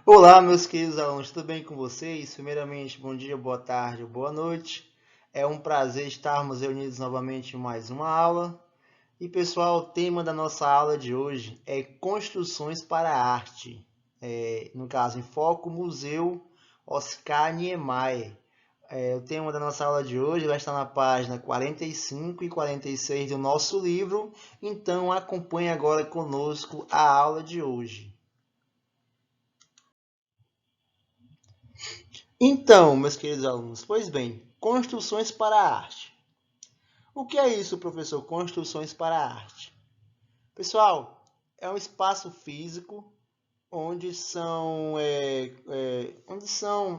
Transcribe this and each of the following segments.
Olá, meus queridos alunos, tudo bem com vocês? Primeiramente, bom dia, boa tarde, boa noite. É um prazer estarmos reunidos novamente em mais uma aula. E, pessoal, o tema da nossa aula de hoje é Construções para a Arte. No caso, em foco, Museu Oscar Niemeyer. O tema da nossa aula de hoje vai estar na página 45 e 46 do nosso livro. Então, acompanhe agora conosco a aula de hoje. Então, meus queridos alunos, pois bem, construções para a arte. O que é isso, professor? Construções para a arte. Pessoal, é um espaço físico onde são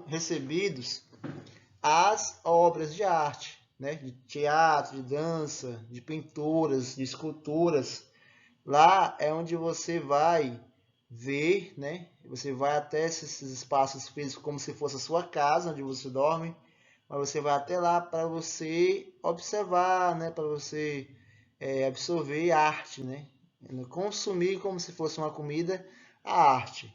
recebidos as obras de arte, né? De teatro, de dança, de pinturas, de esculturas. Lá é onde você vai ver, né? Você vai até esses espaços físicos como se fosse a sua casa, onde você dorme, mas você vai até lá para você observar, né? Para você absorver arte, né? Consumir como se fosse uma comida a arte.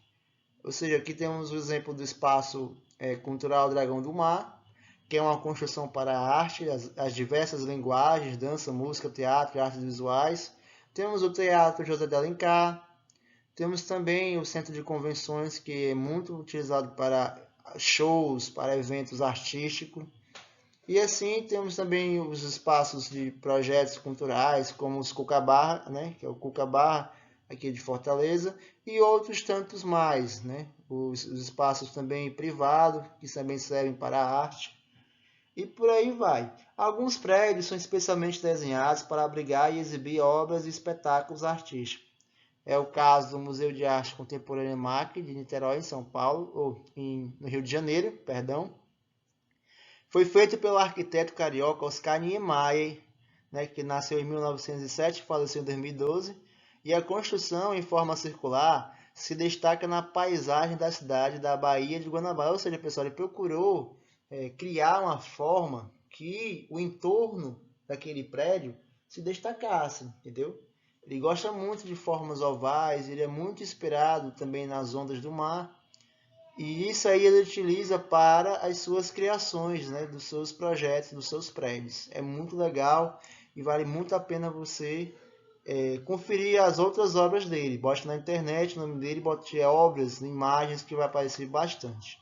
Ou seja, aqui temos o exemplo do espaço cultural Dragão do Mar, que é uma construção para a arte, as diversas linguagens, dança, música, teatro e artes visuais. Temos o Teatro José de Alencar, temos também o Centro de Convenções, que é muito utilizado para shows, para eventos artísticos. E assim temos também os espaços de projetos culturais, como os Cucabarra, né, que é o Cucabarra aqui de Fortaleza, e outros tantos mais, né? Os espaços também privados, que também servem para a arte. E por aí vai. Alguns prédios são especialmente desenhados para abrigar e exibir obras e espetáculos artísticos. É o caso do Museu de Arte Contemporânea MAC de Niterói, em São Paulo, no Rio de Janeiro, perdão. Foi feito pelo arquiteto carioca Oscar Niemeyer, né, que nasceu em 1907 e faleceu em 2012, e a construção em forma circular se destaca na paisagem da cidade da Baía de Guanabara. Ou seja, pessoal, ele procurou criar uma forma que o entorno daquele prédio se destacasse, entendeu? Ele gosta muito de formas ovais, ele é muito inspirado também nas ondas do mar, e isso aí ele utiliza para as suas criações, né, dos seus projetos, dos seus prédios. É muito legal e vale muito a pena você conferir as outras obras dele. Bote na internet o nome dele, bote obras, imagens que vai aparecer bastante.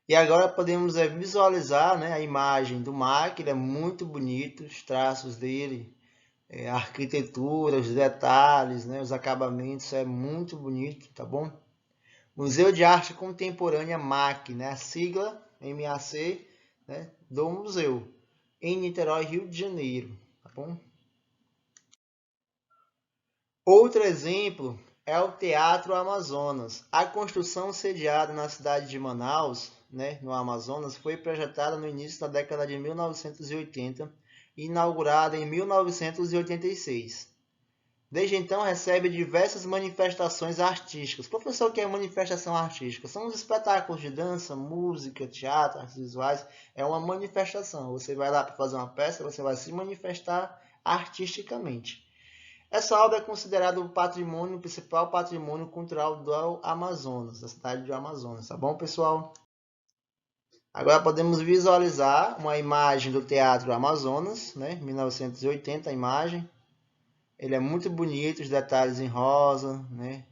E agora podemos visualizar, né, a imagem do mar, que ele é muito bonito, os traços dele, a arquitetura, os detalhes, né, os acabamentos, é muito bonito, tá bom? Museu de Arte Contemporânea MAC, né, a sigla MAC, né, do museu, em Niterói, Rio de Janeiro, tá bom? Outro exemplo é o Teatro Amazonas. A construção sediada na cidade de Manaus, né, no Amazonas, foi projetada no início da década de 1980 e inaugurada em 1986. Desde então, recebe diversas manifestações artísticas. Professor, o que é manifestação artística? São os espetáculos de dança, música, teatro, artes visuais. É uma manifestação. Você vai lá para fazer uma peça, você vai se manifestar artisticamente. Essa obra é considerada o principal patrimônio cultural do Amazonas, da cidade de Amazonas, tá bom, pessoal? Agora podemos visualizar uma imagem do Teatro Amazonas, né? 1980, a imagem. Ele é muito bonito, os detalhes em rosa, né?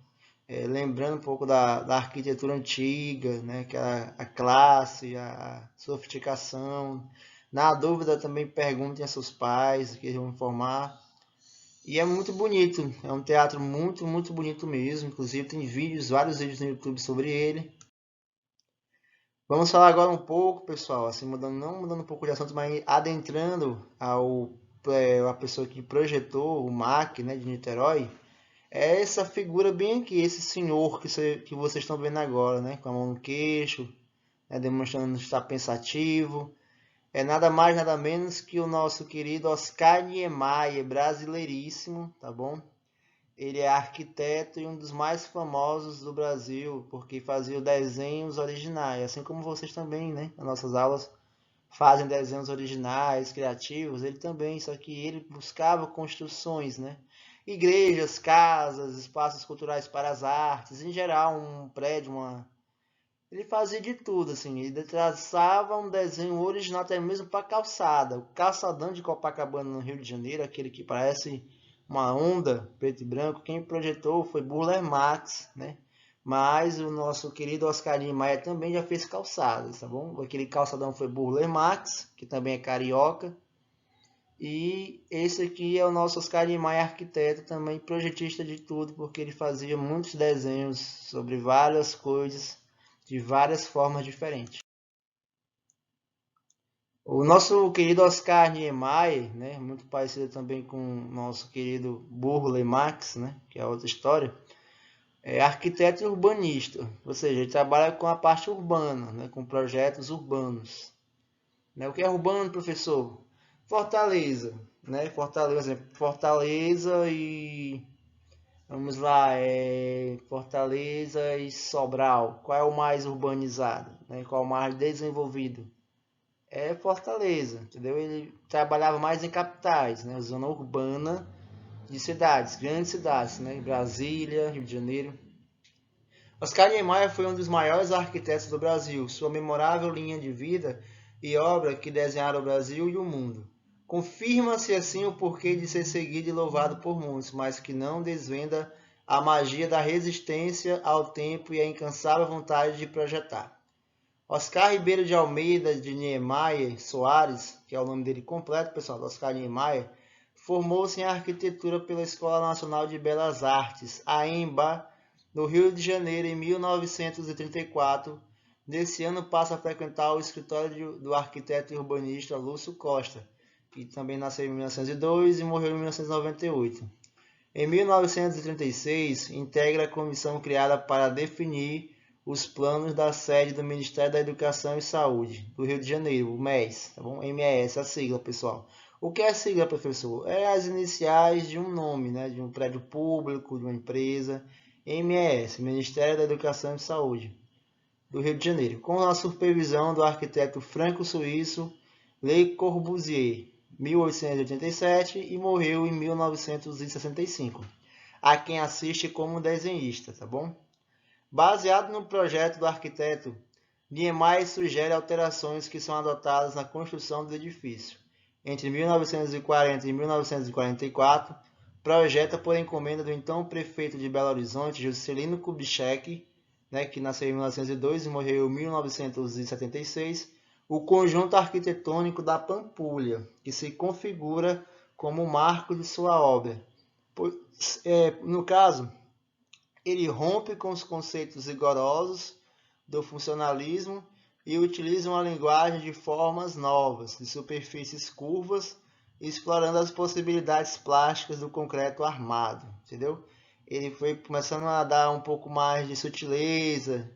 Lembrando um pouco da arquitetura antiga, né? Que é a classe, a sofisticação. Na dúvida, também perguntem a seus pais, que eles vão informar. E é muito bonito, é um teatro muito, muito bonito mesmo. Inclusive tem vídeos, vários vídeos no YouTube sobre ele. Vamos falar agora um pouco, pessoal, assim, não mudando um pouco de assunto, mas adentrando a pessoa que projetou o MAC, né, de Niterói. É essa figura bem aqui, esse senhor que vocês estão vendo agora, né, com a mão no queixo, né, demonstrando estar pensativo. É nada mais, nada menos que o nosso querido Oscar Niemeyer, brasileiríssimo, tá bom? Ele é arquiteto e um dos mais famosos do Brasil, porque fazia desenhos originais, assim como vocês também, né? Nas nossas aulas fazem desenhos originais, criativos, ele também, só que ele buscava construções, né? igrejas, casas, espaços culturais para as artes, em geral, um prédio, ele fazia de tudo, assim, ele traçava um desenho original até mesmo para calçada. O calçadão de Copacabana, no Rio de Janeiro, aquele que parece uma onda preto e branco, quem projetou foi Burle Marx, né? Mas o nosso querido Oscarinho Maia também já fez calçadas, tá bom? Aquele calçadão foi Burle Marx, que também é carioca. E esse aqui é o nosso Oscarinho Maia, arquiteto, também projetista de tudo, porque ele fazia muitos desenhos sobre várias coisas, de várias formas diferentes. O nosso querido Oscar Niemeyer, né, muito parecido também com o nosso querido Burle Marx, né, que é outra história, é arquiteto e urbanista, ou seja, ele trabalha com a parte urbana, né, com projetos urbanos. Né? O que é urbano, professor? Fortaleza, né? Fortaleza e vamos lá, Fortaleza e Sobral. Qual é o mais urbanizado? Né? Qual é o mais desenvolvido? É Fortaleza, entendeu? Ele trabalhava mais em capitais, né? Zona urbana de cidades, grandes cidades, né? Brasília, Rio de Janeiro. Oscar Niemeyer foi um dos maiores arquitetos do Brasil. Sua memorável linha de vida e obra que desenharam o Brasil e o mundo. Confirma-se assim o porquê de ser seguido e louvado por muitos, mas que não desvenda a magia da resistência ao tempo e a incansável vontade de projetar. Oscar Ribeiro de Almeida de Niemeyer Soares, que é o nome dele completo, pessoal, Oscar Niemeyer, formou-se em arquitetura pela Escola Nacional de Belas Artes, AEMBA, no Rio de Janeiro, em 1934. Nesse ano passa a frequentar o escritório do arquiteto e urbanista Lúcio Costa, que também nasceu em 1902 e morreu em 1998. Em 1936, integra a comissão criada para definir os planos da sede do Ministério da Educação e Saúde, do Rio de Janeiro, o MES, tá bom? MES, a sigla, pessoal. O que é a sigla, professor? É as iniciais de um nome, né? De um prédio público, de uma empresa. MES, Ministério da Educação e Saúde, do Rio de Janeiro, com a supervisão do arquiteto franco-suíço Le Corbusier, 1887, e morreu em 1965, a quem assiste como desenhista, tá bom? Baseado no projeto do arquiteto, Niemeyer sugere alterações que são adotadas na construção do edifício. Entre 1940 e 1944, projeta por encomenda do então prefeito de Belo Horizonte, Juscelino Kubitschek, né, que nasceu em 1902 e morreu em 1976, o conjunto arquitetônico da Pampulha, que se configura como o marco de sua obra. No caso, ele rompe com os conceitos rigorosos do funcionalismo e utiliza uma linguagem de formas novas, de superfícies curvas, explorando as possibilidades plásticas do concreto armado, entendeu? Ele foi começando a dar um pouco mais de sutileza,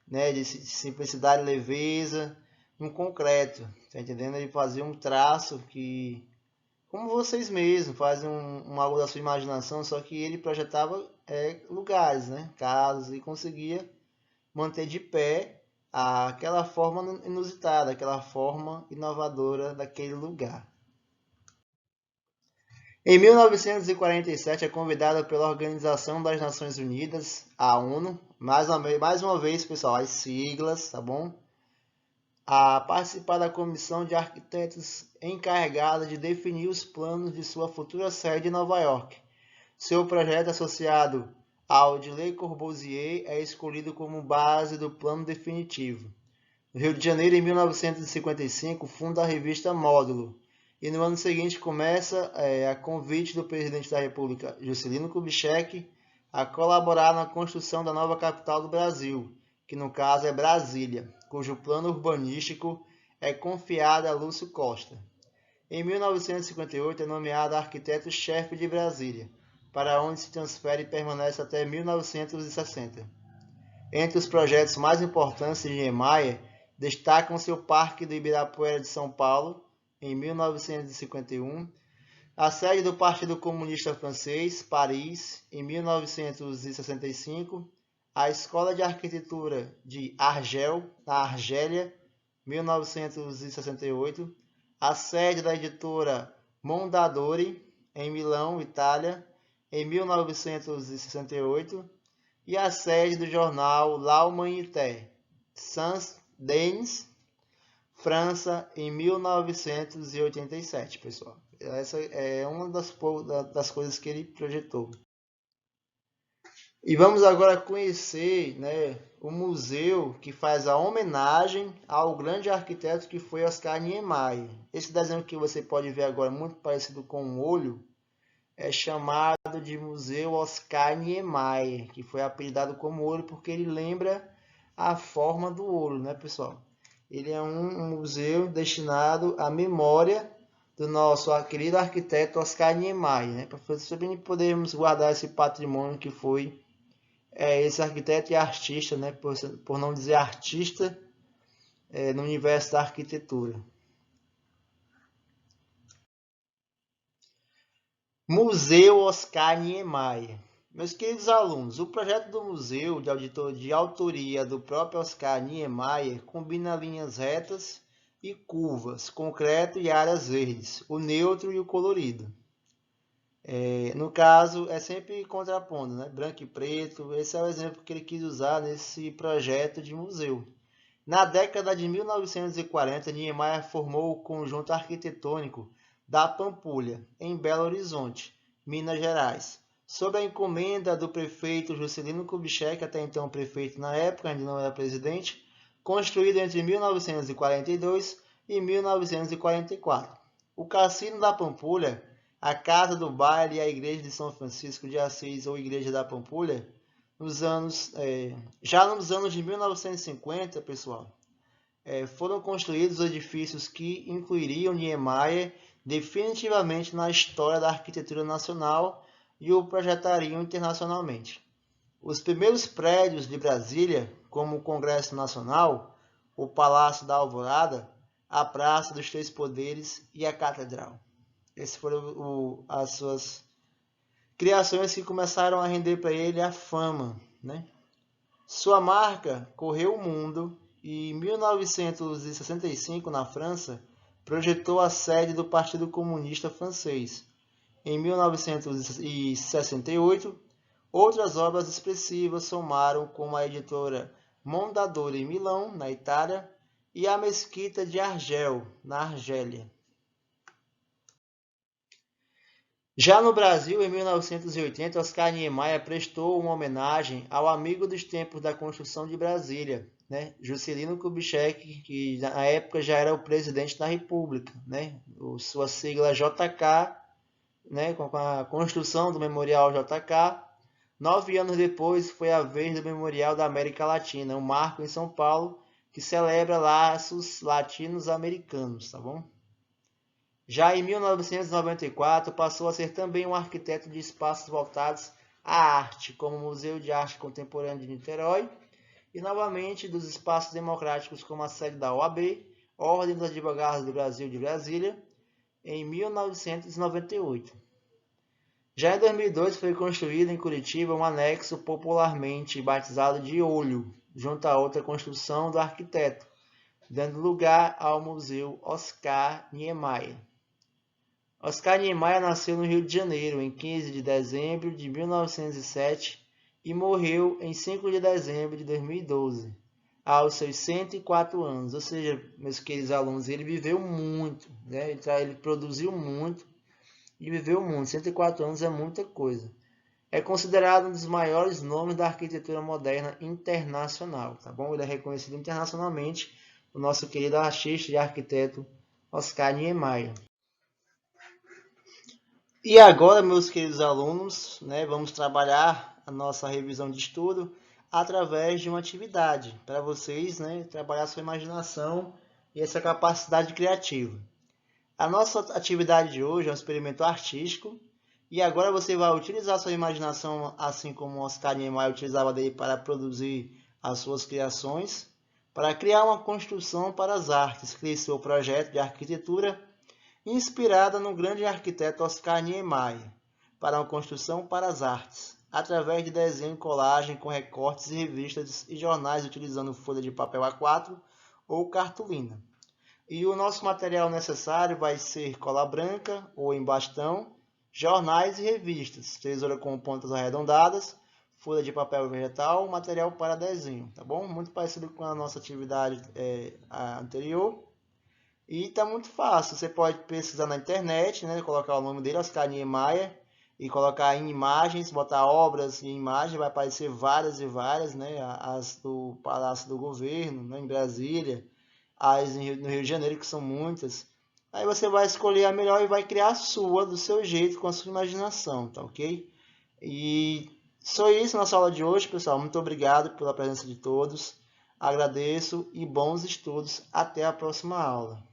né, de simplicidade e leveza no concreto, tá entendendo? Ele fazia um traço que, como vocês mesmos, fazem algo da sua imaginação, só que ele projetava lugares, né, casas, e conseguia manter de pé aquela forma inusitada, aquela forma inovadora daquele lugar. Em 1947, é convidada pela Organização das Nações Unidas, a ONU, mais uma vez, pessoal, as siglas, tá bom? A participar da comissão de arquitetos encarregada de definir os planos de sua futura sede em Nova York. Seu projeto associado ao de Le Corbusier é escolhido como base do plano definitivo. No Rio de Janeiro, em 1955, funda a revista Módulo, e no ano seguinte começa, a convite do presidente da República, Juscelino Kubitschek, a colaborar na construção da nova capital do Brasil, que no caso é Brasília, cujo plano urbanístico é confiado a Lúcio Costa. Em 1958 é nomeado arquiteto-chefe de Brasília, para onde se transfere e permanece até 1960. Entre os projetos mais importantes de Niemeyer, destacam-se o Parque do Ibirapuera de São Paulo, em 1951, a sede do Partido Comunista Francês, Paris, em 1965, a Escola de Arquitetura de Argel, na Argélia, 1968, a sede da editora Mondadori, em Milão, Itália, em 1968, e a sede do jornal L'Humanité, Saint-Denis, França, em 1987, pessoal. Essa é uma das coisas que ele projetou. E vamos agora conhecer, né, o museu que faz a homenagem ao grande arquiteto que foi Oscar Niemeyer. Esse desenho que você pode ver agora, muito parecido com um olho, é chamado de Museu Oscar Niemeyer, que foi apelidado como olho porque ele lembra a forma do olho, né, pessoal? Ele é um museu destinado à memória do nosso querido arquiteto Oscar Niemeyer, né, para podermos guardar esse patrimônio que foi esse arquiteto e artista, né, por não dizer artista, no universo da arquitetura. Museu Oscar Niemeyer. Meus queridos alunos, o projeto do museu de autoria do próprio Oscar Niemeyer combina linhas retas e curvas, concreto e áreas verdes, o neutro e o colorido. No caso, é sempre contrapondo, né? Branco e preto. Esse é o exemplo que ele quis usar nesse projeto de museu. Na década de 1940, Niemeyer formou o conjunto arquitetônico da Pampulha, em Belo Horizonte, Minas Gerais, sob a encomenda do prefeito Juscelino Kubitschek, até então prefeito na época, ainda não era presidente, construído entre 1942 e 1944. O Cassino da Pampulha, a Casa do Baile e a Igreja de São Francisco de Assis, ou Igreja da Pampulha, já nos anos de 1950, pessoal, foram construídos edifícios que incluiriam Niemeyer definitivamente na história da arquitetura nacional e o projetariam internacionalmente. Os primeiros prédios de Brasília, como o Congresso Nacional, o Palácio da Alvorada, a Praça dos Três Poderes e a Catedral. Essas foram as suas criações que começaram a render para ele a fama, né? Sua marca correu o mundo e, em 1965, na França, projetou a sede do Partido Comunista Francês. Em 1968, outras obras expressivas somaram, como a editora Mondadori em Milão, na Itália, e a Mesquita de Argel, na Argélia. Já no Brasil, em 1980, Oscar Niemeyer prestou uma homenagem ao amigo dos tempos da construção de Brasília, né? Juscelino Kubitschek, que na época já era o presidente da República, né? Sua sigla JK, né? Com a construção do Memorial JK. 9 anos depois, foi a vez do Memorial da América Latina, um marco em São Paulo, que celebra laços latinos-americanos, tá bom? Já em 1994, passou a ser também um arquiteto de espaços voltados à arte, como o Museu de Arte Contemporânea de Niterói, e novamente dos espaços democráticos como a sede da OAB, Ordem dos Advogados do Brasil de Brasília, em 1998. Já em 2002 foi construído em Curitiba um anexo popularmente batizado de Olho, junto a outra construção do arquiteto, dando lugar ao Museu Oscar Niemeyer. Oscar Niemeyer nasceu no Rio de Janeiro em 15 de dezembro de 1907 e morreu em 5 de dezembro de 2012, aos seus 104 anos. Ou seja, meus queridos alunos, ele viveu muito, né? Ele produziu muito e viveu muito. 104 anos é muita coisa. É considerado um dos maiores nomes da arquitetura moderna internacional, tá bom? Ele é reconhecido internacionalmente, o nosso querido artista e arquiteto Oscar Niemeyer. E agora, meus queridos alunos, né, vamos trabalhar a nossa revisão de estudo através de uma atividade para vocês, né, trabalhar sua imaginação e essa capacidade criativa. A nossa atividade de hoje é um experimento artístico e agora você vai utilizar sua imaginação assim como Oscar Niemeyer utilizava dele para produzir as suas criações, para criar uma construção para as artes. Crie seu projeto de arquitetura inspirada no grande arquiteto Oscar Niemeyer, para uma construção para as artes, através de desenho e colagem com recortes e revistas e jornais utilizando folha de papel A4 ou cartolina. E o nosso material necessário vai ser cola branca ou em bastão, jornais e revistas, tesoura com pontas arredondadas, folha de papel vegetal, material para desenho, tá bom? Muito parecido com a nossa atividade anterior. E tá muito fácil, você pode pesquisar na internet, né, colocar o nome dele, Oscar Niemeyer, e colocar em imagens, botar obras em imagem, vai aparecer várias e várias, né, as do Palácio do Governo, né, em Brasília, as no Rio de Janeiro, que são muitas. Aí você vai escolher a melhor e vai criar a sua, do seu jeito, com a sua imaginação, tá ok? E só isso na aula de hoje, pessoal. Muito obrigado pela presença de todos. Agradeço e bons estudos. Até a próxima aula.